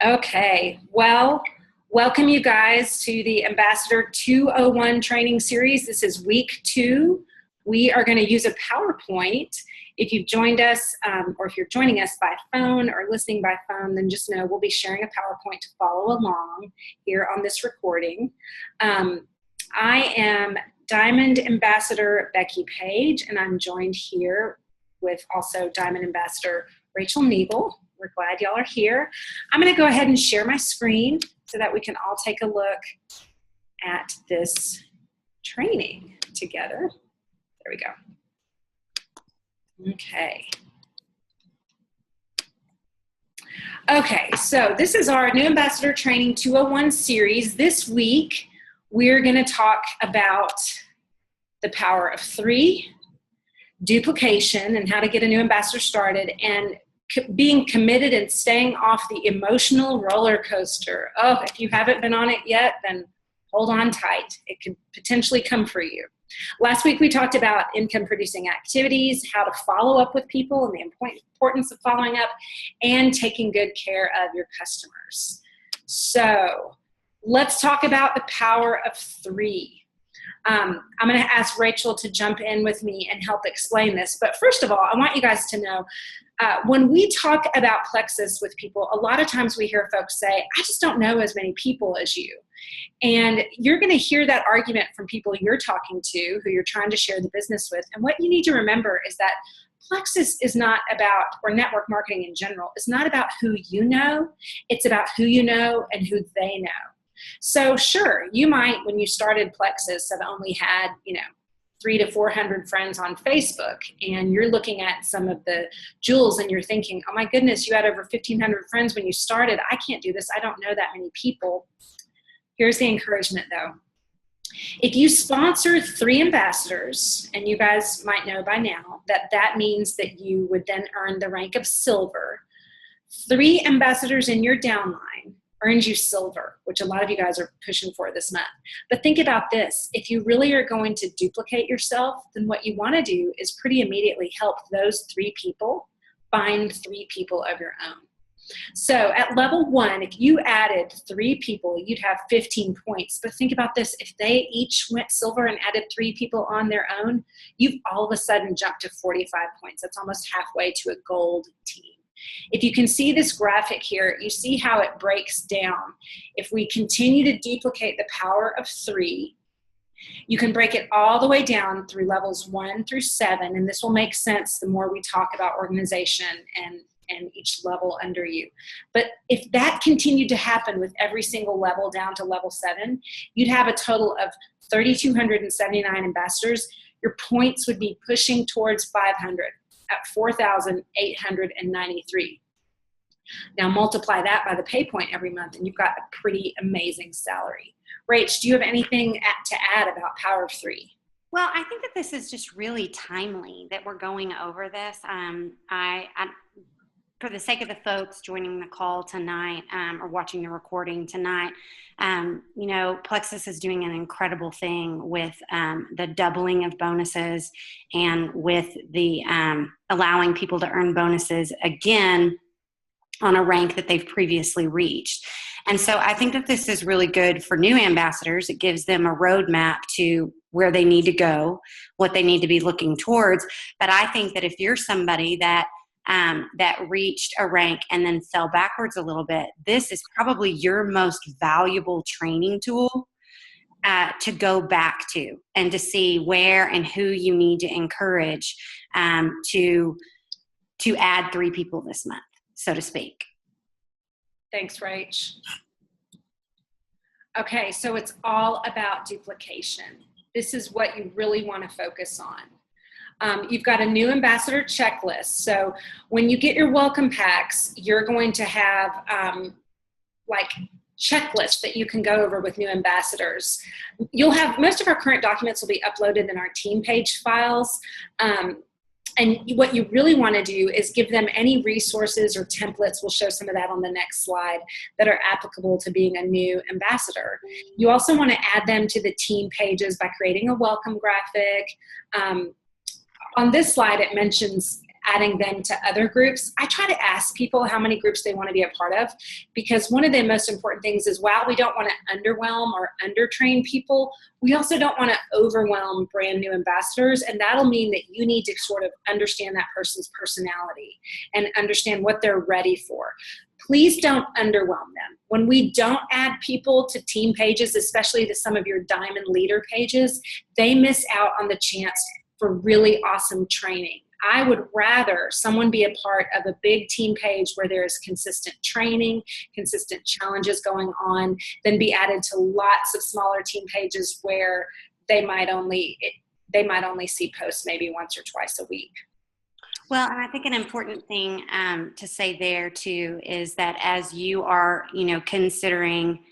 Okay, well, welcome you guys to the Ambassador 201 training series. This is week 2. We are going to use a PowerPoint. If you've joined us, or if you're joining us by phone or listening by phone, then just know we'll be sharing a PowerPoint to follow along here on this recording. I am Diamond Ambassador Becky Page, and I'm joined here with also Diamond Ambassador Rachel Neagle. We're glad y'all are here. I'm going to go ahead and share my screen so that we can all take a look at this training together. There we go. Okay. Okay, so this is our new Ambassador Training 201 series. This week, we're going to talk about the power of 3, duplication, and how to get a new ambassador started, and being committed and staying off the emotional roller coaster. Oh, if you haven't been on it yet, then hold on tight. It could potentially come for you. Last week, we talked about income-producing activities, how to follow up with people, and the importance of following up, and taking good care of your customers. So let's talk about the power of 3. I'm going to ask Rachel to jump in with me and help explain this. But first of all, I want you guys to know, when we talk about Plexus with people, a lot of times we hear folks say, I just don't know as many people as you. And you're going to hear that argument from people you're talking to, who you're trying to share the business with. And what you need to remember is that Plexus is not about, or network marketing in general, is not about who you know. It's about who you know and who they know. So sure, you might, when you started Plexus, have only had, 300 to 400 friends on Facebook, and you're looking at some of the jewels and you're thinking, oh my goodness, you had over 1,500 friends when you started. I can't do this. I don't know that many people. Here's the encouragement though. If you sponsor 3 ambassadors, and you guys might know by now that means that you would then earn the rank of silver. 3 ambassadors in your downline earns you silver, which a lot of you guys are pushing for this month. But think about this. If you really are going to duplicate yourself, then what you want to do is pretty immediately help those 3 people find 3 people of your own. So at level 1, if you added 3 people, you'd have 15 points. But think about this. If they each went silver and added 3 people on their own, you've all of a sudden jumped to 45 points. That's almost halfway to a gold team. If you can see this graphic here, you see how it breaks down. If we continue to duplicate the power of 3, you can break it all the way down through levels 1 through 7, and this will make sense the more we talk about organization and each level under you. But if that continued to happen with every single level down to level 7, you'd have a total of 3,279 ambassadors. Your points would be pushing towards 500. At 4,893. Now multiply that by the pay point every month and you've got a pretty amazing salary. Rach, do you have anything to add about power of 3? Well, I think that this is just really timely that we're going over this. For the sake of the folks joining the call tonight or watching the recording tonight, Plexus is doing an incredible thing with the doubling of bonuses and with the allowing people to earn bonuses again on a rank that they've previously reached. And so I think that this is really good for new ambassadors. It gives them a roadmap to where they need to go, what they need to be looking towards. But I think that if you're somebody that reached a rank and then fell backwards a little bit, this is probably your most valuable training tool to go back to and to see where and who you need to encourage to add 3 people this month, so to speak. Thanks, Rach. Okay, so it's all about duplication. This is what you really want to focus on. You've got a new ambassador checklist. So when you get your welcome packs, you're going to have checklists that you can go over with new ambassadors. You'll have, most of our current documents will be uploaded in our team page files. And what you really want to do is give them any resources or templates, we'll show some of that on the next slide, that are applicable to being a new ambassador. You also want to add them to the team pages by creating a welcome graphic. On this slide, it mentions adding them to other groups. I try to ask people how many groups they want to be a part of, because one of the most important things is, while we don't want to underwhelm or undertrain people, we also don't want to overwhelm brand new ambassadors. And that'll mean that you need to sort of understand that person's personality and understand what they're ready for. Please don't underwhelm them. When we don't add people to team pages, especially to some of your diamond leader pages, they miss out on the chance for really awesome training. I would rather someone be a part of a big team page where there is consistent training, consistent challenges going on, than be added to lots of smaller team pages where they might only see posts maybe once or twice a week. Well, and I think an important thing to say there too is that as you are, considering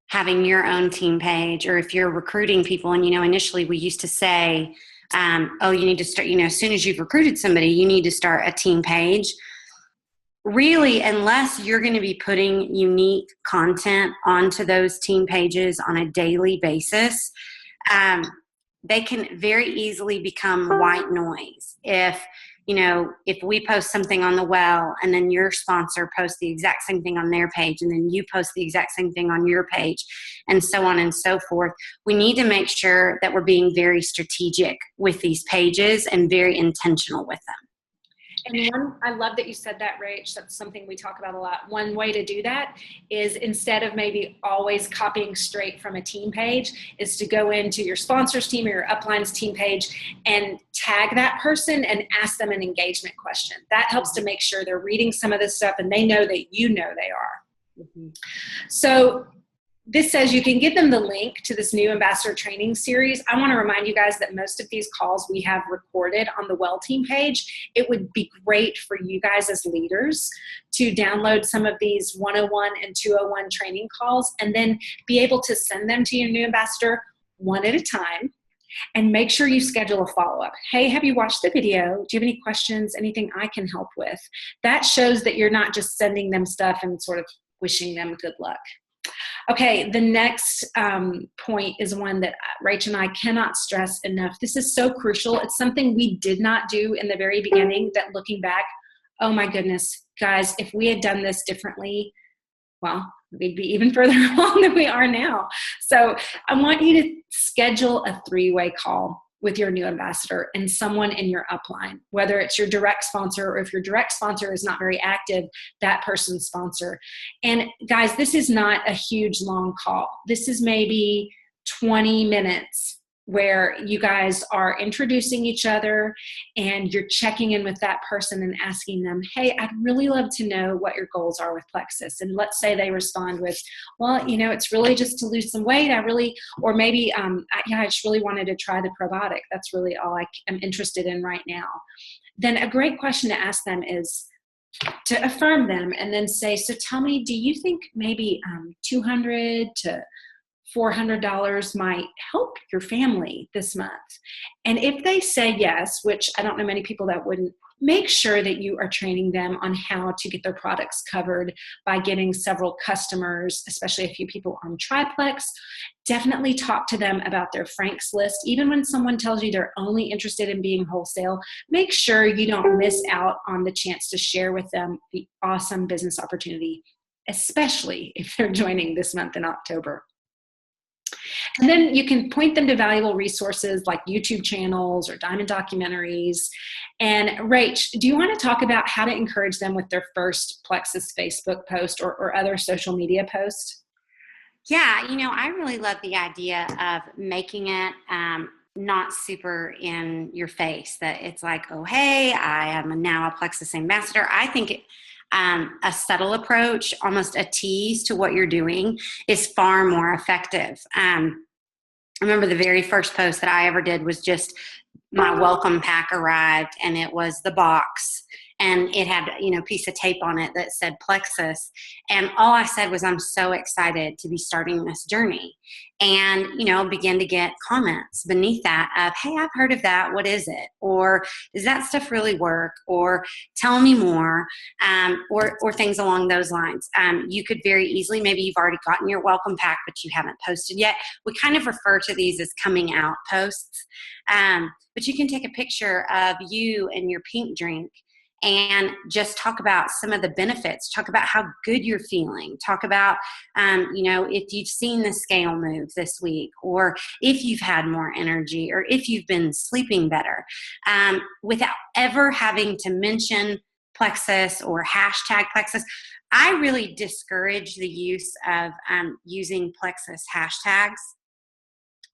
having your own team page, or if you're recruiting people, and initially we used to say, you need to start, as soon as you've recruited somebody, you need to start a team page. Really, unless you're going to be putting unique content onto those team pages on a daily basis, they can very easily become white noise. If we post something on the well and then your sponsor posts the exact same thing on their page, and then you post the exact same thing on your page, and so on and so forth, we need to make sure that we're being very strategic with these pages and very intentional with them. And I love that you said that, Rach. That's something we talk about a lot. One way to do that is, instead of maybe always copying straight from a team page, is to go into your sponsors team or your upline's team page and tag that person and ask them an engagement question. That helps to make sure they're reading some of this stuff and they know that you know they are. Mm-hmm. So this says you can give them the link to this new ambassador training series. I want to remind you guys that most of these calls we have recorded on the Well team page. It would be great for you guys as leaders to download some of these 101 and 201 training calls, and then be able to send them to your new ambassador one at a time. And make sure you schedule a follow-up. Hey, have you watched the video? Do you have any questions? Anything I can help with? That shows that you're not just sending them stuff and sort of wishing them good luck. Okay, the next point is one that Rach and I cannot stress enough. This is so crucial. It's something we did not do in the very beginning, that looking back, oh my goodness, guys, if we had done this differently, well, we'd be even further along than we are now. So I want you to schedule a 3-way call with your new ambassador and someone in your upline, whether it's your direct sponsor, or if your direct sponsor is not very active, that person's sponsor. And guys, this is not a huge long call. This is maybe 20 minutes where you guys are introducing each other and you're checking in with that person and asking them, hey, I'd really love to know what your goals are with Plexus. And let's say they respond with, well, it's really just to lose some weight. Or maybe, I just really wanted to try the probiotic. That's really all I am interested in right now. Then a great question to ask them is to affirm them and then say, so tell me, do you think maybe $200 to $400 might help your family this month? And if they say yes, which I don't know many people that wouldn't, make sure that you are training them on how to get their products covered by getting several customers, especially a few people on Triplex. Definitely talk to them about their Franks list. Even when someone tells you they're only interested in being wholesale, make sure you don't miss out on the chance to share with them the awesome business opportunity, especially if they're joining this month in October. And then you can point them to valuable resources like YouTube channels or diamond documentaries. And Rach, do you want to talk about how to encourage them with their first Plexus Facebook post or other social media post? Yeah, I really love the idea of making it not super in your face, that it's like, oh, hey, I am now a Plexus ambassador. I think a subtle approach, almost a tease to what you're doing, is far more effective. I remember the very first post that I ever did was just my welcome pack arrived, and it was the box, and it had a piece of tape on it that said Plexus, and all I said was, I'm so excited to be starting this journey. And began to get comments beneath that of, hey, I've heard of that, what is it? Or does that stuff really work? Or tell me more, or things along those lines. You could very easily, maybe you've already gotten your welcome pack but you haven't posted yet. We kind of refer to these as coming out posts, but you can take a picture of you and your pink drink and just talk about some of the benefits, talk about how good you're feeling, talk about, if you've seen the scale move this week, or if you've had more energy, or if you've been sleeping better, without ever having to mention plexus or hashtag plexus. I really discourage the use of using plexus hashtags,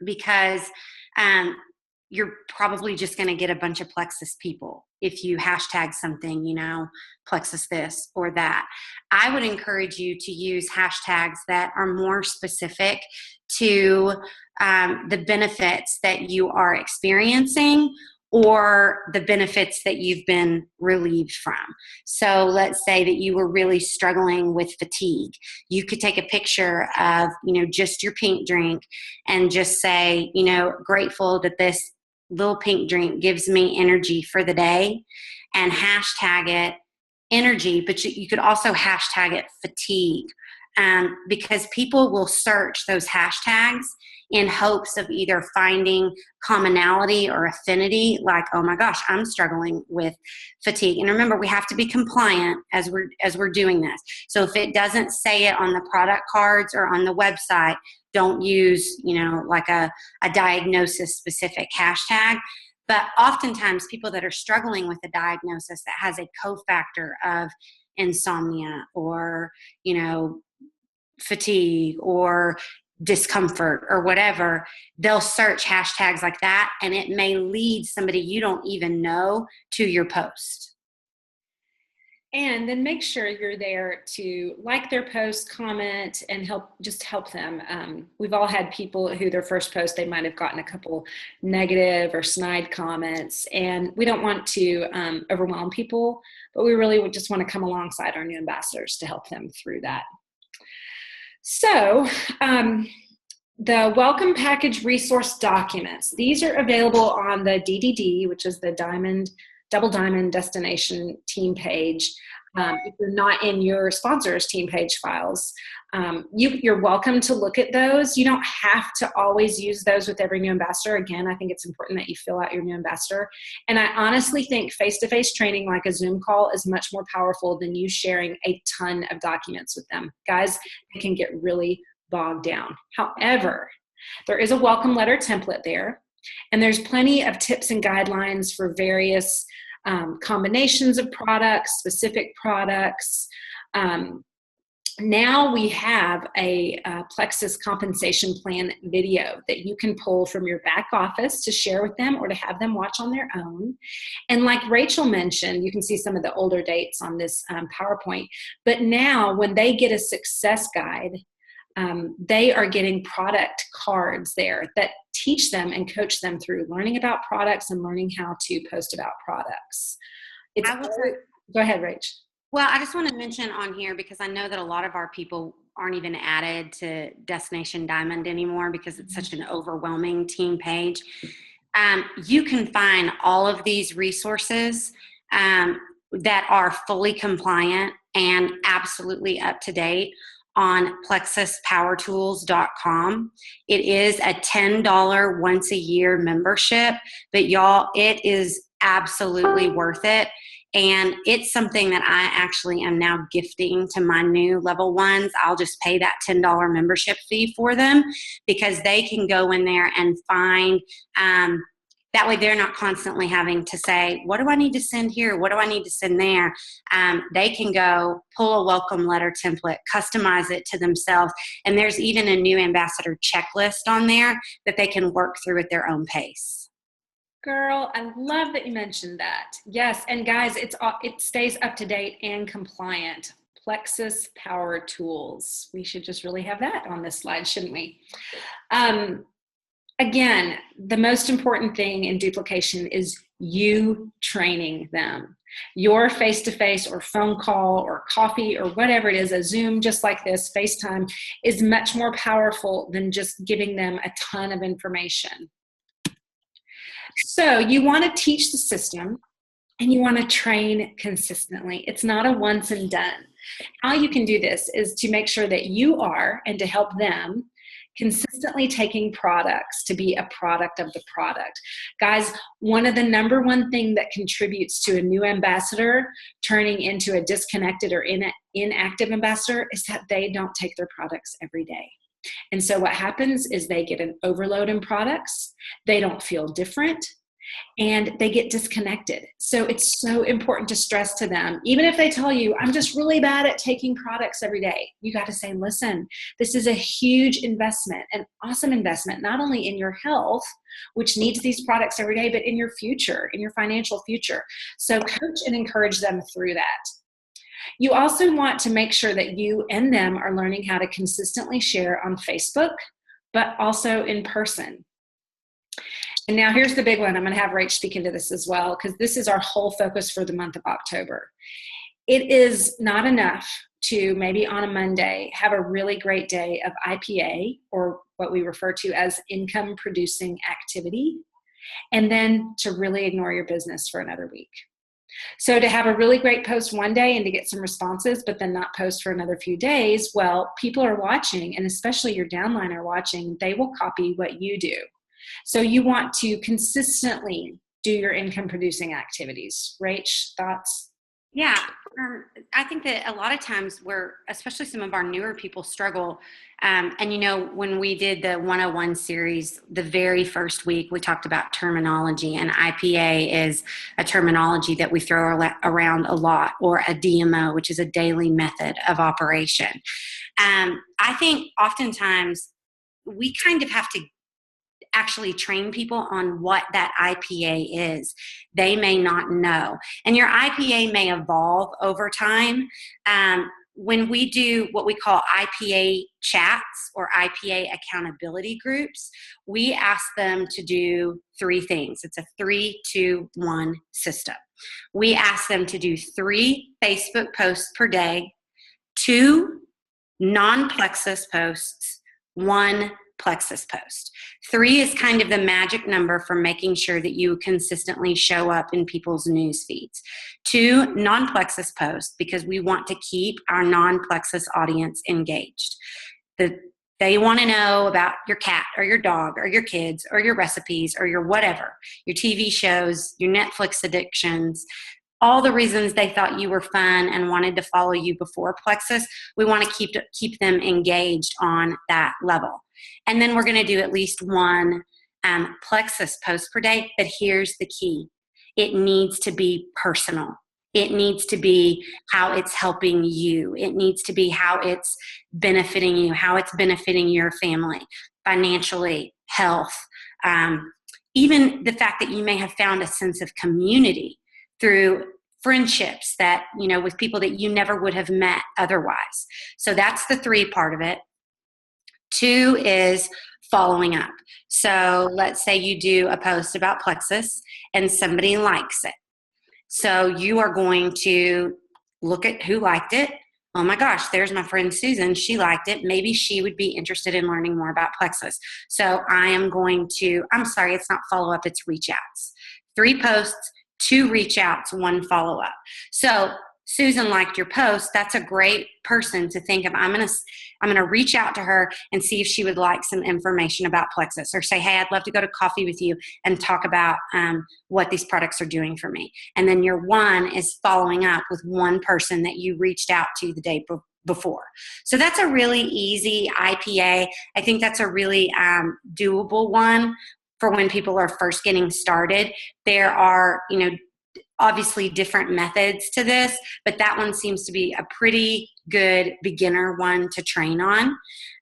because you're probably just going to get a bunch of plexus people if you hashtag something, plexus this or that. I would encourage you to use hashtags that are more specific to the benefits that you are experiencing, or the benefits that you've been relieved from. So let's say that you were really struggling with fatigue. You could take a picture of, just your pink drink and just say, grateful that this little pink drink gives me energy for the day, and hashtag it energy, but you could also hashtag it fatigue, because people will search those hashtags in hopes of either finding commonality or affinity, like, oh my gosh, I'm struggling with fatigue. And remember, we have to be compliant as we're doing this. So if it doesn't say it on the product cards or on the website, don't use, like a diagnosis specific hashtag. But oftentimes people that are struggling with a diagnosis that has a cofactor of insomnia or, fatigue or discomfort or whatever, they'll search hashtags like that, and it may lead somebody you don't even know to your post. And then make sure you're there to like their post, comment, and help them. We've all had people who their first post, they might have gotten a couple negative or snide comments, and we don't want to overwhelm people, but we really would just want to come alongside our new ambassadors to help them through that. So the welcome package resource documents, these are available on the DDD, which is the Double Diamond Destination team page. If you're not in your sponsors team page files, you're welcome to look at those. You don't have to always use those with every new ambassador. Again, I think it's important that you fill out your new ambassador. And I honestly think face-to-face training like a Zoom call is much more powerful than you sharing a ton of documents with them. Guys, it can get really bogged down. However, there is a welcome letter template there, and there's plenty of tips and guidelines for various combinations of products, specific products. Now we have a Plexus compensation plan video that you can pull from your back office to share with them or to have them watch on their own. And like Rachel mentioned, you can see some of the older dates on this PowerPoint, but now when they get a success guide, they are getting product cards there that teach them and coach them through learning about products and learning how to post about products. Go ahead, Rach. Well, I just want to mention on here, because I know that a lot of our people aren't even added to Destination Diamond anymore because it's such an overwhelming team page. You can find all of these resources that are fully compliant and absolutely up to date on plexuspowertools.com. It is a $10 once a year membership, but y'all, it is absolutely worth it. And it's something that I actually am now gifting to my new level ones. I'll just pay that $10 membership fee for them, because they can go in there and find, that way they're not constantly having to say, what do I need to send here? What do I need to send there? They can go pull a welcome letter template, customize it to themselves. And there's even a new ambassador checklist on there that they can work through at their own pace. Girl, I love that you mentioned that. Yes, and guys, it stays up to date and compliant. Plexus Power Tools. We should just really have that on this slide, shouldn't we? Again, the most important thing in duplication is you training them. Your face-to-face or phone call or coffee or whatever it is, a Zoom just like this, FaceTime, is much more powerful than just giving them a ton of information. So you want to teach the system and you want to train consistently. It's not a once and done. How you can do this is to make sure that you are, and to help them, consistently taking products to be a product of the product. Guys, one of the number one thing that contributes to a new ambassador turning into a disconnected or inactive ambassador is that they don't take their products every day. And so what happens is they get an overload in products, they don't feel different, and they get disconnected. So it's so important to stress to them, even if they tell you, I'm just really bad at taking products every day, you got to say, listen, this is a huge investment, an awesome investment, not only in your health, which needs these products every day, but in your future, in your financial future. So coach and encourage them through that. You also want to make sure that you and them are learning how to consistently share on Facebook, but also in person. And now here's the big one. I'm going to have Rach speak into this as well, because this is our whole focus for the month of October. It is not enough to maybe on a Monday have a really great day of IPA, or what we refer to as income producing activity, and then to really ignore your business for another week. So to have a really great post one day and to get some responses, but then not post for another few days, well, people are watching, and especially your downline are watching, they will copy what you do. So you want to consistently do your income producing activities. Rach, thoughts? Yeah, I think that a lot of times especially some of our newer people struggle. And when we did the 101 series, the very first week, we talked about terminology, and IPA is a terminology that we throw around a lot, or a DMO, which is a daily method of operation. I think oftentimes we kind of have to actually train people on what that IPA is. They may not know. And your IPA may evolve over time. When we do what we call IPA chats or IPA accountability groups, we ask them to do 3 things. It's a 3-2-1 system. We ask them to do 3 Facebook posts per day, 2 non-plexus posts, 1 plexus post. 3 is kind of the magic number for making sure that you consistently show up in people's news feeds. 2 non-plexus posts, because we want to keep our non-plexus audience engaged. They want to know about your cat or your dog or your kids or your recipes or your whatever, your TV shows, your Netflix addictions, all the reasons they thought you were fun and wanted to follow you before plexus. We want to keep them engaged on that level. And then we're going to do at least 1 plexus post per day. But here's the key. It needs to be personal. It needs to be how it's helping you. It needs to be how it's benefiting you, how it's benefiting your family, financially, health, even the fact that you may have found a sense of community through friendships that, with people that you never would have met otherwise. So that's the 3 part of it. 2 is following up. So let's say you do a post about plexus and somebody likes it. So you are going to look at who liked it. Oh my gosh, there's my friend Susan. She liked it. Maybe she would be interested in learning more about plexus. So it's not follow up, it's reach outs. 3 posts, 2 reach outs, 1 follow up. So Susan liked your post. That's a great person to think of. I'm going to reach out to her and see if she would like some information about plexus, or say, hey, I'd love to go to coffee with you and talk about what these products are doing for me. And then your 1 is following up with 1 person that you reached out to the day before. So that's a really easy IPA. I think that's a really doable one for when people are first getting started. There are, obviously different methods to this, but that one seems to be a pretty good beginner one to train on.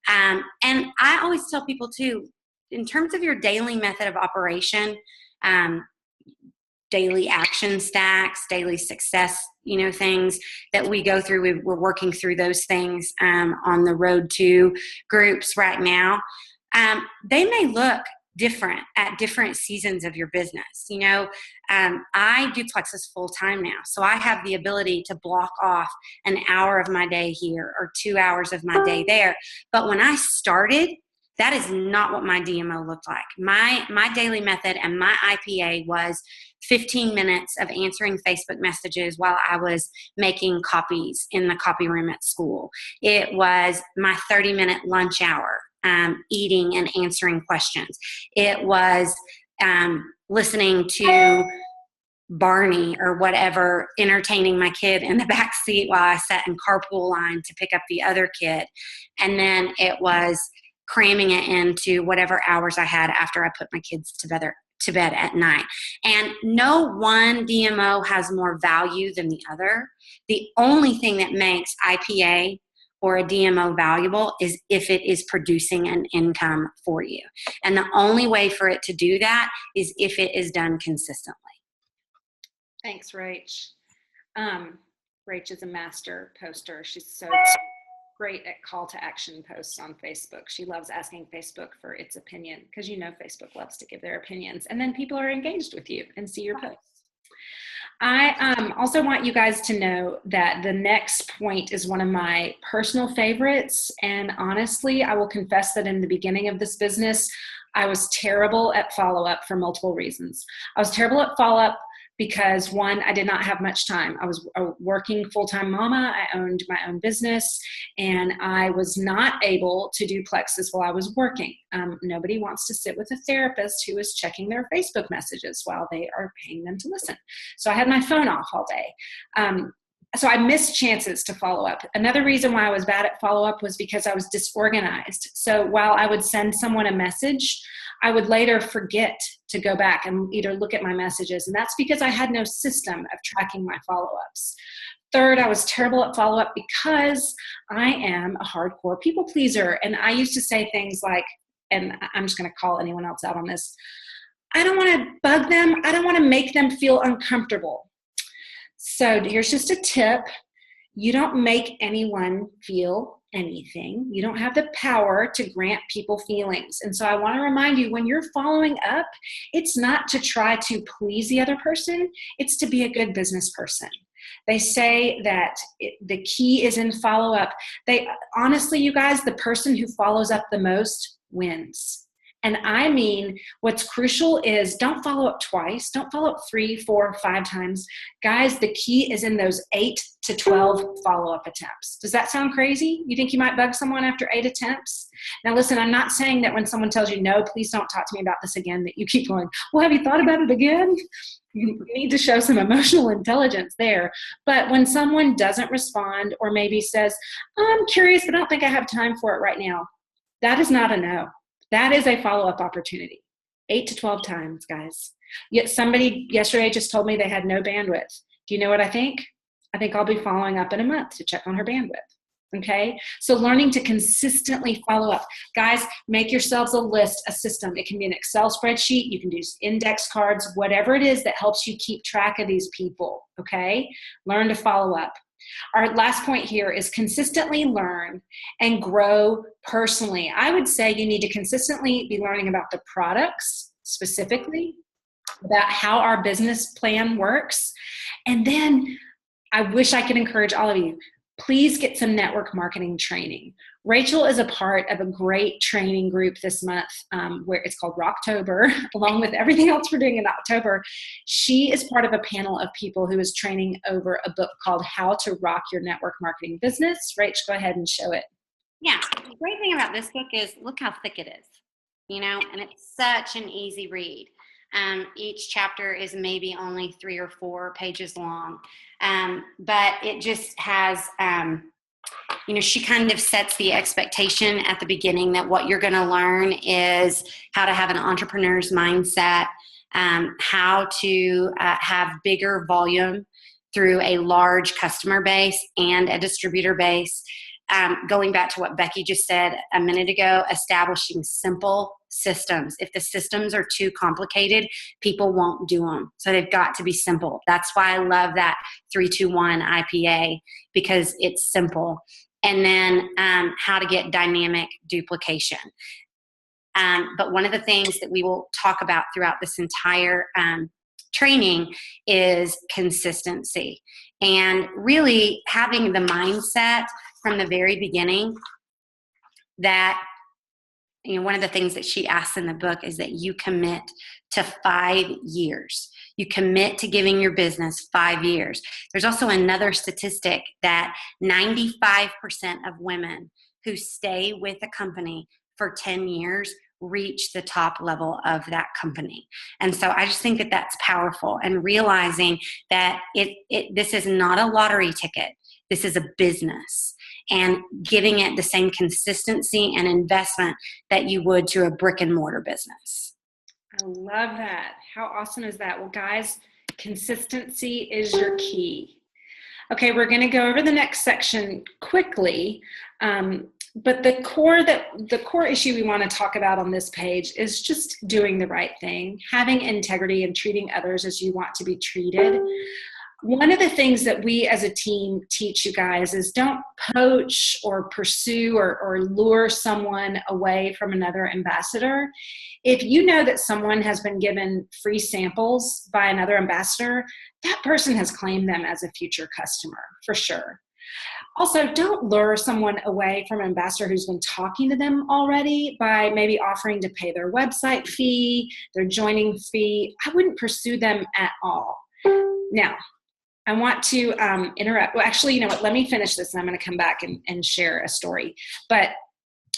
And I always tell people too, in terms of your daily method of operation, daily action stacks, daily success, things that we go through, we're working through those things on the road to groups right now. They may look different at different seasons of your business. I do plexus full time now, so I have the ability to block off an hour of my day here or 2 hours of my day there. But when I started, that is not what my DMO looked like. My daily method and my IPA was 15 minutes of answering Facebook messages while I was making copies in the copy room at school. It was my 30-minute lunch hour eating and answering questions. It was listening to Barney or whatever, entertaining my kid in the back seat while I sat in carpool line to pick up the other kid. And then it was cramming it into whatever hours I had after I put my kids to bed at night. And no one DMO has more value than the other. The only thing that makes IPA or a DMO valuable is if it is producing an income for you. And the only way for it to do that is if it is done consistently. Thanks, Rach. Rach is a master poster. She's so great at call to action posts on Facebook. She loves asking Facebook for its opinion because Facebook loves to give their opinions, and then people are engaged with you and see your posts. I also want you guys to know that the next point is one of my personal favorites, and honestly, I will confess that in the beginning of this business, I was terrible at follow-up for multiple reasons. I was terrible at follow-up because, one, I did not have much time. I was a working full-time mama. I owned my own business, and I was not able to do Plexus while I was working. Nobody wants to sit with a therapist who is checking their Facebook messages while they are paying them to listen. So I had my phone off all day. So I missed chances to follow up. Another reason why I was bad at follow-up was because I was disorganized. So while I would send someone a message, I would later forget to go back and either look at my messages. And that's because I had no system of tracking my follow-ups. Third, I was terrible at follow-up because I am a hardcore people pleaser. And I used to say things like, and I'm just going to call anyone else out on this, I don't want to bug them. I don't want to make them feel uncomfortable. So here's just a tip. You don't make anyone feel anything. You don't have the power to grant people feelings. And so I want to remind you, when you're following up, it's not to try to please the other person. It's to be a good business person. They say that the key is in follow-up. Honestly, you guys, the person who follows up the most wins. And I mean, what's crucial is don't follow up twice. Don't follow up 3, 4, 5 times. Guys, the key is in those 8 to 12 follow-up attempts. Does that sound crazy? You think you might bug someone after 8 attempts? Now listen, I'm not saying that when someone tells you, no, please don't talk to me about this again, that you keep going, well, have you thought about it again? You need to show some emotional intelligence there. But when someone doesn't respond or maybe says, I'm curious, but I don't think I have time for it right now, that is not a no. That is a follow-up opportunity. 8 to 12 times, guys. Yet somebody yesterday just told me they had no bandwidth. Do you know what I think? I think I'll be following up in a month to check on her bandwidth. Okay? So learning to consistently follow up. Guys, make yourselves a list, a system. It can be an Excel spreadsheet. You can use index cards, whatever it is that helps you keep track of these people. Okay? Learn to follow up. Our last point here is consistently learn and grow personally. I would say you need to consistently be learning about the products specifically, about how our business plan works. And then I wish I could encourage all of you, please get some network marketing training. Rachel is a part of a great training group this month where it's called Rocktober, along with everything else we're doing in October. She is part of a panel of people who is training over a book called How to Rock Your Network Marketing Business. Rach, go ahead and show it. Yeah, the great thing about this book is look how thick it is, and it's such an easy read. Each chapter is maybe only 3 or 4 pages long, but it just has, she kind of sets the expectation at the beginning that what you're going to learn is how to have an entrepreneur's mindset, how to have bigger volume through a large customer base and a distributor base. Going back to what Becky just said a minute ago, establishing simple systems. If the systems are too complicated, people won't do them. So they've got to be simple. That's why I love that 3-2-1 IPA, because it's simple. And then how to get dynamic duplication. But one of the things that we will talk about throughout this entire training is consistency, and really having the mindset from the very beginning that, one of the things that she asks in the book is that you commit to 5 years. You commit to giving your business 5 years. There's also another statistic that 95% of women who stay with a company for 10 years reach the top level of that company. And so I just think that that's powerful, and realizing that this is not a lottery ticket. This is a business, and giving it the same consistency and investment that you would to a brick and mortar business. I love that. How awesome is that? Well, guys, consistency is your key. Okay, we're going to go over the next section quickly. But the core issue we want to talk about on this page is just doing the right thing, having integrity, and treating others as you want to be treated. One of the things that we as a team teach you guys is don't poach or pursue or lure someone away from another ambassador. If you know that someone has been given free samples by another ambassador, that person has claimed them as a future customer for sure. Also, don't lure someone away from an ambassador who's been talking to them already by maybe offering to pay their website fee, their joining fee. I wouldn't pursue them at all. Now, I want to interrupt. Well, actually, you know what? Let me finish this, and I'm going to come back and share a story. But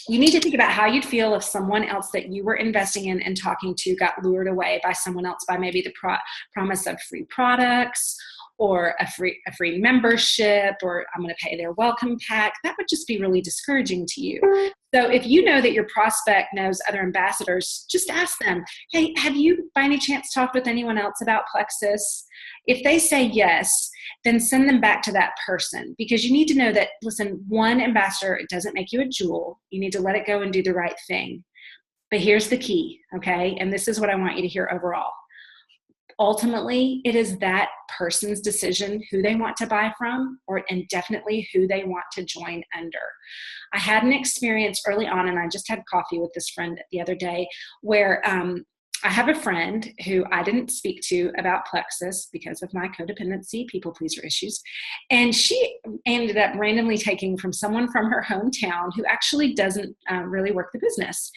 you need to think about how you'd feel if someone else that you were investing in and talking to got lured away by someone else by maybe the promise of free products, or a free membership, or I'm going to pay their welcome pack. That would just be really discouraging to you. So if you know that your prospect knows other ambassadors, just ask them, hey, have you by any chance talked with anyone else about Plexus? If they say yes, then send them back to that person, because you need to know that, listen, one ambassador, it doesn't make you a jewel. You need to let it go and do the right thing. But here's the key, okay? And this is what I want you to hear overall. Ultimately, it is that person's decision who they want to buy from, and definitely who they want to join under. I had an experience early on, and I just had coffee with this friend the other day, where I have a friend who I didn't speak to about Plexus because of my codependency, people pleaser issues. And she ended up randomly taking from someone from her hometown who actually doesn't really work the business.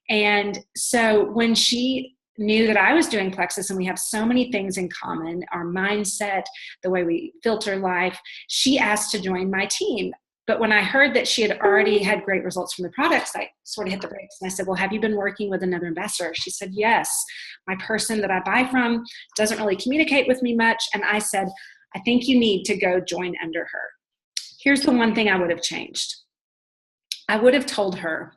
And so when she knew that I was doing Plexus, and we have so many things in common, our mindset, the way we filter life, she asked to join my team. But when I heard that she had already had great results from the products, I sort of hit the brakes. And I said, well, have you been working with another ambassador? She said, yes. My person that I buy from doesn't really communicate with me much. And I said, I think you need to go join under her. Here's the one thing I would have changed. I would have told her,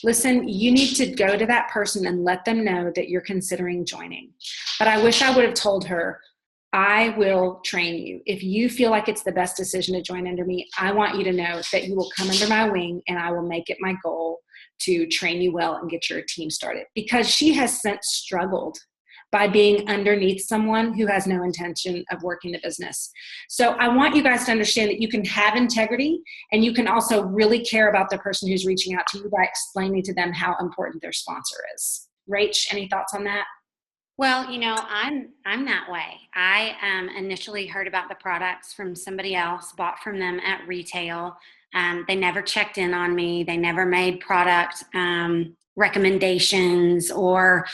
listen, you need to go to that person and let them know that you're considering joining. But I wish I would have told her, I will train you. If you feel like it's the best decision to join under me, I want you to know that you will come under my wing, and I will make it my goal to train you well and get your team started. Because she has since struggled by being underneath someone who has no intention of working the business. So I want you guys to understand that you can have integrity, and you can also really care about the person who's reaching out to you by explaining to them how important their sponsor is. Rach, any thoughts on that? Well, I'm that way. I initially heard about the products from somebody else, bought from them at retail. They never checked in on me. They never made product recommendations or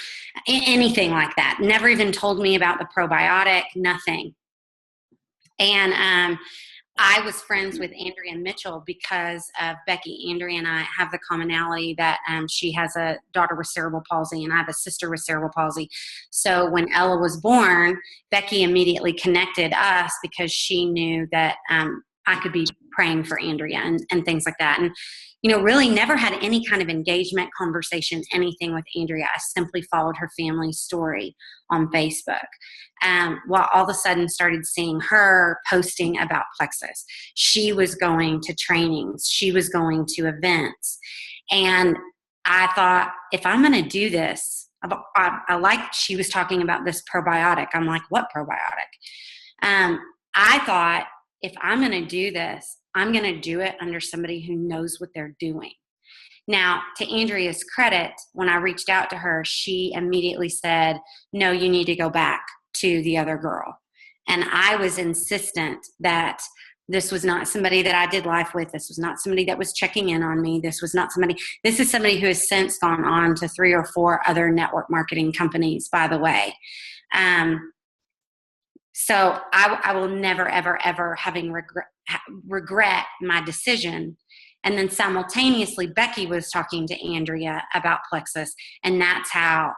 anything like that. Never even told me about the probiotic, nothing. And I was friends with Andrea Mitchell because of Becky. Andrea and I have the commonality that she has a daughter with cerebral palsy, and I have a sister with cerebral palsy. So when Ella was born, Becky immediately connected us because she knew that I could be praying for Andrea and things like that. And really never had any kind of engagement, conversation, anything with Andrea. I simply followed her family story on Facebook. Well, all of a sudden started seeing her posting about Plexus. She was going to trainings. She was going to events. And I thought, if I'm going to do this, I like she was talking about this probiotic. I'm like, what probiotic? I thought, if I'm going to do this, I'm going to do it under somebody who knows what they're doing. Now, to Andrea's credit, when I reached out to her, she immediately said, no, you need to go back to the other girl. And I was insistent that this was not somebody that I did life with. This was not somebody that was checking in on me. This is somebody who has since gone on to 3 or 4 other network marketing companies, by the way. So I will never, ever, ever regret my decision And then simultaneously, Becky was talking to Andrea about Plexus, and that's how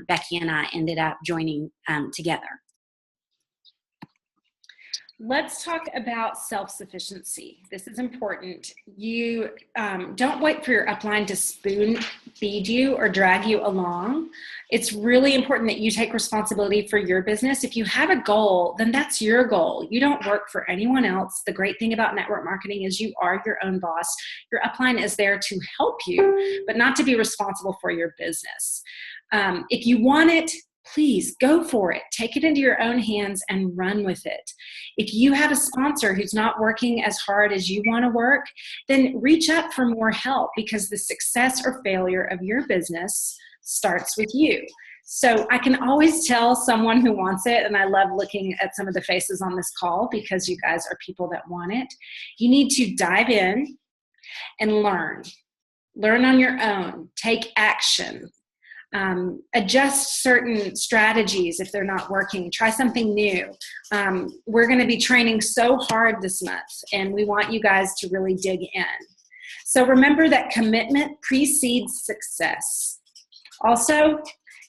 Becky and I ended up joining together. Let's talk about self-sufficiency. This is important. You don't wait for your upline to spoon feed you or drag you along. It's really important that you take responsibility for your business. If you have a goal, then that's your goal. You don't work for anyone else. The great thing about network marketing is you are your own boss. Your upline is there to help you, but not to be responsible for your business. If you want it, please go for it. Take it into your own hands and run with it. If you have a sponsor who's not working as hard as you want to work, then reach out for more help, because the success or failure of your business starts with you. So I can always tell someone who wants it, and I love looking at some of the faces on this call because you guys are people that want it. You need to dive in and learn. Learn on your own. Take action. Adjust certain strategies if they're not working. Try something new. We're going to be training so hard this month, and we want you guys to really dig in. So remember that commitment precedes success. Also,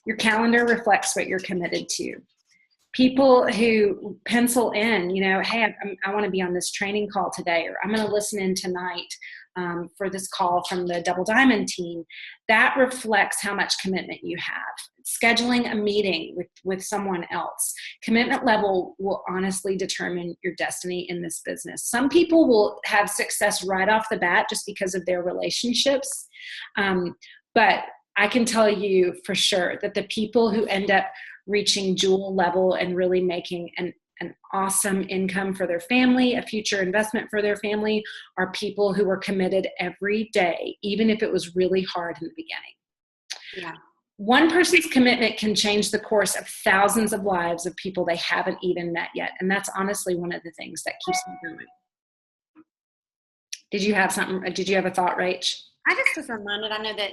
your calendar reflects what you're committed to. People who pencil in, hey, I want to be on this training call today, or I'm going to listen in tonight for this call from the Double Diamond team, that reflects how much commitment you have. Scheduling a meeting with someone else. Commitment level will honestly determine your destiny in this business. Some people will have success right off the bat just because of their relationships, but I can tell you for sure that the people who end up reaching jewel level and really making an awesome income for their family, a future investment for their family, are people who were committed every day, even if it was really hard in the beginning. Yeah. One person's commitment can change the course of thousands of lives of people they haven't even met yet. And that's honestly one of the things that keeps me going. Did you have a thought, Rach? I just was reminded, I know that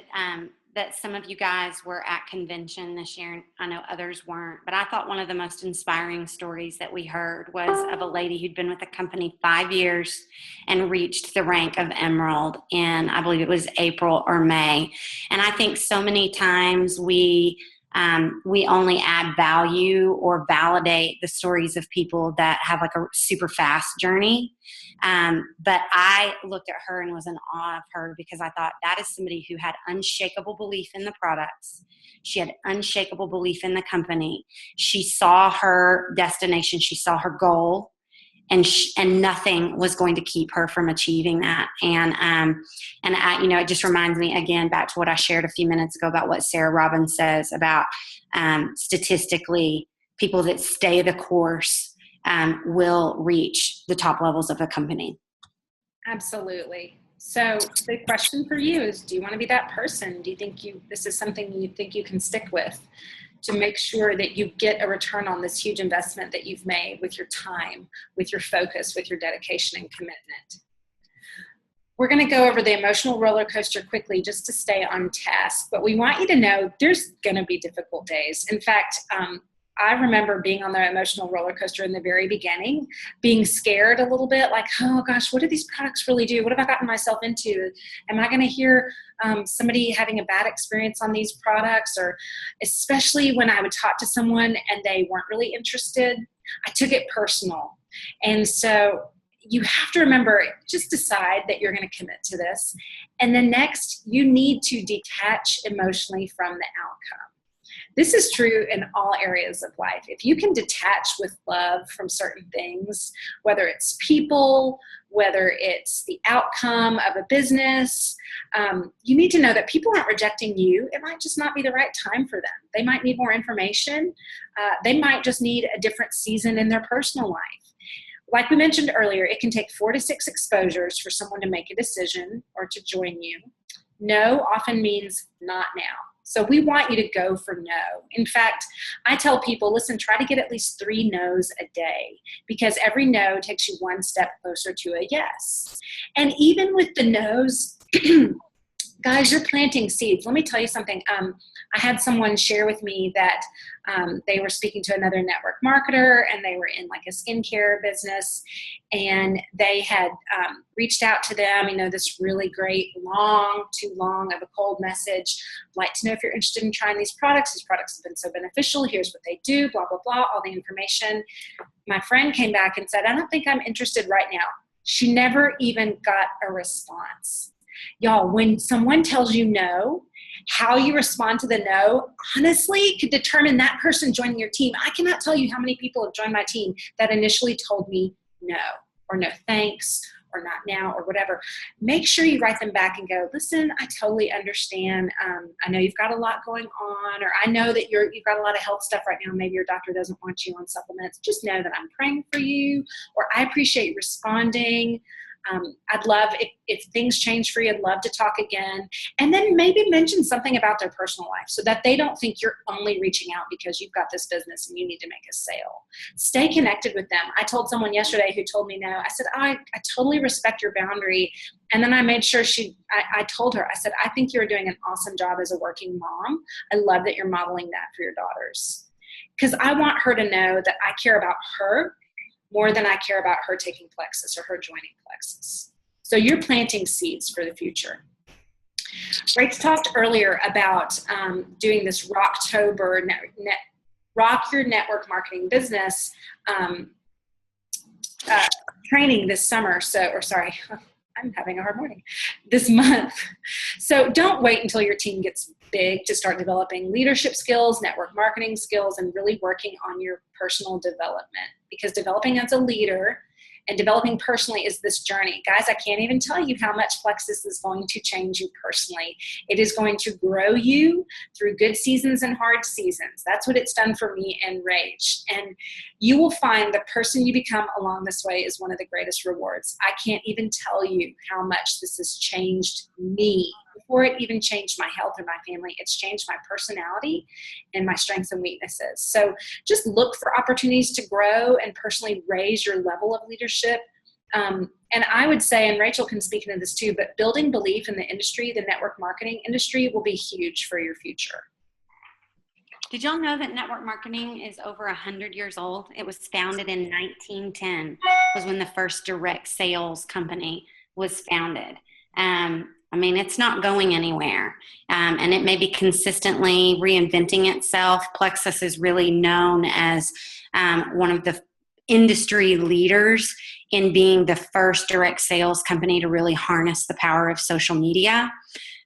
that some of you guys were at convention this year, and I know others weren't, but I thought one of the most inspiring stories that we heard was of a lady who'd been with the company 5 years and reached the rank of Emerald in, I believe it was April or May. And I think so many times we only add value or validate the stories of people that have like a super fast journey. But I looked at her and was in awe of her, because I thought that is somebody who had unshakable belief in the products. She had unshakable belief in the company. She saw her destination. She saw her goal, and nothing was going to keep her from achieving that. And it just reminds me again back to what I shared a few minutes ago about what Sarah Robbins says about statistically, people that stay the course will reach the top levels of a company. Absolutely. So the question for you is, do you want to be that person? Do you think this is something you think you can stick with to make sure that you get a return on this huge investment that you've made with your time, with your focus, with your dedication and commitment? We're going to go over the emotional roller coaster quickly just to stay on task, but we want you to know there's going to be difficult days. In fact, I remember being on the emotional roller coaster in the very beginning, being scared a little bit, like, oh gosh, what do these products really do? What have I gotten myself into? Am I going to hear somebody having a bad experience on these products? Or especially when I would talk to someone and they weren't really interested, I took it personal. And so you have to remember, just decide that you're going to commit to this. And then next, you need to detach emotionally from the outcome. This is true in all areas of life. If you can detach with love from certain things, whether it's people, whether it's the outcome of a business, you need to know that people aren't rejecting you. It might just not be the right time for them. They might need more information. They might just need a different season in their personal life. Like we mentioned earlier, it can take 4 to 6 exposures for someone to make a decision or to join you. No often means not now. So we want you to go for no. In fact, I tell people, listen, try to get at least 3 no's a day, because every no takes you 1 step closer to a yes. And even with the no's, Guys, you're planting seeds. Let me tell you something. I had someone share with me that they were speaking to another network marketer, and they were in like a skincare business, and they had reached out to them, this really great, too long of a cold message. I'd like to know if you're interested in trying these products. These products have been so beneficial. Here's what they do, blah, blah, blah, all the information. My friend came back and said, I don't think I'm interested right now. She never even got a response. Y'all, when someone tells you no, how you respond to the no, honestly, could determine that person joining your team. I cannot tell you how many people have joined my team that initially told me no, or no thanks, or not now, or whatever. Make sure you write them back and go, listen, I totally understand. I know you've got a lot going on, or I know that you've got a lot of health stuff right now. Maybe your doctor doesn't want you on supplements. Just know that I'm praying for you, or I appreciate you responding. I'd love, if things change for you, I'd love to talk again. And then maybe mention something about their personal life so that they don't think you're only reaching out because you've got this business and you need to make a sale. Stay connected with them. I told someone yesterday who told me no, I said, I totally respect your boundary. And then I made sure I told her, I said, I think you're doing an awesome job as a working mom. I love that you're modeling that for your daughters. Because I want her to know that I care about her more than I care about her taking Plexus or her joining Plexus. So you're planting seeds for the future. Rach talked earlier about doing this Rocktober Rock Your Network Marketing Business training this summer. I'm having a hard morning, this month. So don't wait until your team gets big to start developing leadership skills, network marketing skills, and really working on your personal development. Because developing as a leader and developing personally is this journey. Guys, I can't even tell you how much Plexus is going to change you personally. It is going to grow you through good seasons and hard seasons. That's what it's done for me and Rach. And you will find the person you become along this way is one of the greatest rewards. I can't even tell you how much this has changed me. Before it even changed my health or my family, it's changed my personality and my strengths and weaknesses. So just look for opportunities to grow and personally raise your level of leadership. And I would say, and Rachel can speak into this too, but building belief in the industry, the network marketing industry, will be huge for your future. Did y'all know that network marketing is over 100 years old? It was founded in 1910, was when the first direct sales company was founded. It's not going anywhere, and it may be consistently reinventing itself. Plexus is really known as one of the industry leaders in being the first direct sales company to really harness the power of social media.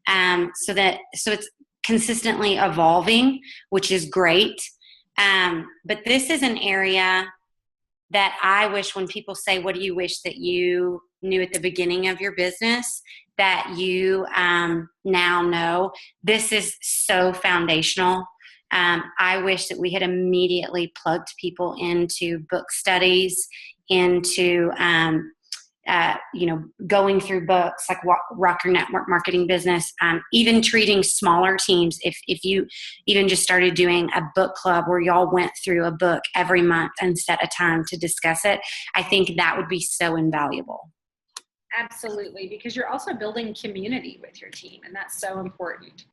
So it's consistently evolving, which is great. But this is an area that I wish, when people say, what do you wish that you knew at the beginning of your business, that you now know? This is so foundational. I wish that we had immediately plugged people into book studies, into going through books like Rock Your Network Marketing Business, even treating smaller teams. If you even just started doing a book club where y'all went through a book every month and set a time to discuss it, I think that would be so invaluable. Absolutely, because you're also building community with your team, and that's so important.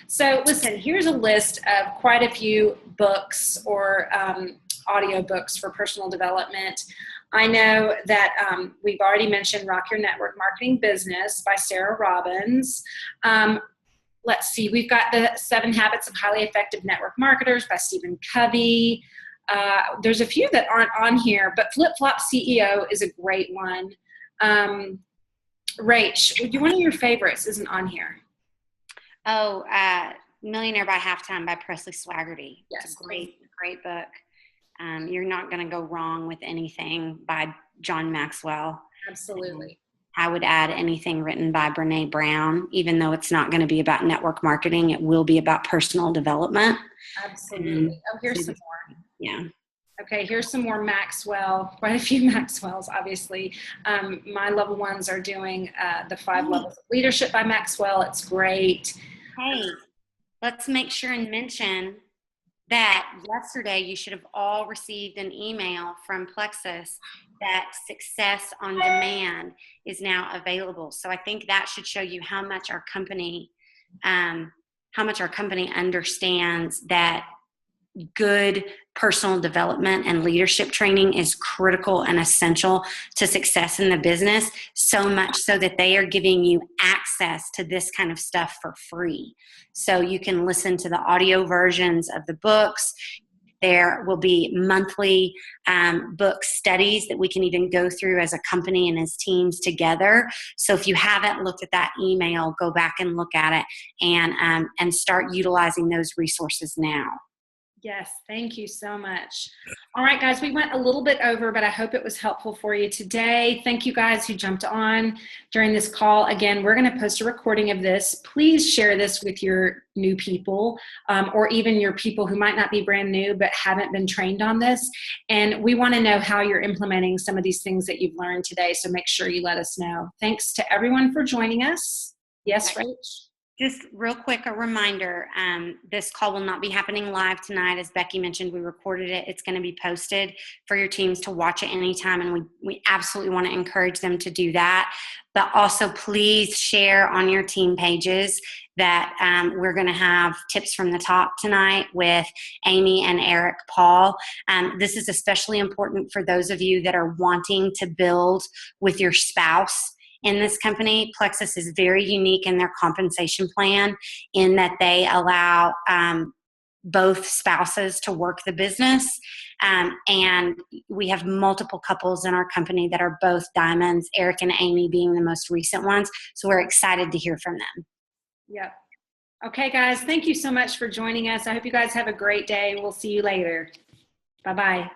So listen, here's a list of quite a few books or audio books for personal development. I know that we've already mentioned Rock Your Network Marketing Business by Sarah Robbins. Let's see, we've got the 7 Habits of Highly Effective Network Marketers by Stephen Covey. There's a few that aren't on here, but Flip Flop CEO is a great one. Rach, one of your favorites isn't on here. Oh, Millionaire by Halftime by Presley Swaggerty. Yes. It's a great book. You're not going to go wrong with anything by John Maxwell. Absolutely. I would add anything written by Brene Brown, even though it's not going to be about network marketing. It will be about personal development. Absolutely. Here's some more. Yeah. Okay, here's some more Maxwell, quite a few Maxwells, obviously. My level ones are doing the 5 Levels of Leadership by Maxwell. It's great. Hey, let's make sure and mention that yesterday you should have all received an email from Plexus that Success on Demand is now available. So I think that should show you how much our company how much our company understands that good personal development and leadership training is critical and essential to success in the business, so much so that they are giving you access to this kind of stuff for free. So you can listen to the audio versions of the books. There will be monthly book studies that we can even go through as a company and as teams together. So if you haven't looked at that email, go back and look at it and start utilizing those resources now. Yes, thank you so much. All right, guys, we went a little bit over, but I hope it was helpful for you today. Thank you guys who jumped on during this call. Again, we're going to post a recording of this. Please share this with your new people or even your people who might not be brand new but haven't been trained on this. And we want to know how you're implementing some of these things that you've learned today, so make sure you let us know. Thanks to everyone for joining us. Yes, Rach? Just real quick, a reminder, this call will not be happening live tonight. As Becky mentioned, we recorded it. It's going to be posted for your teams to watch at any time, and we absolutely want to encourage them to do that. But also, please share on your team pages that we're going to have tips from the top tonight with Amy and Eric Paul. This is especially important for those of you that are wanting to build with your spouse. In this company, Plexus is very unique in their compensation plan in that they allow both spouses to work the business. And we have multiple couples in our company that are both diamonds, Eric and Amy being the most recent ones. So we're excited to hear from them. Yep. Okay, guys, thank you so much for joining us. I hope you guys have a great day. We'll see you later. Bye-bye.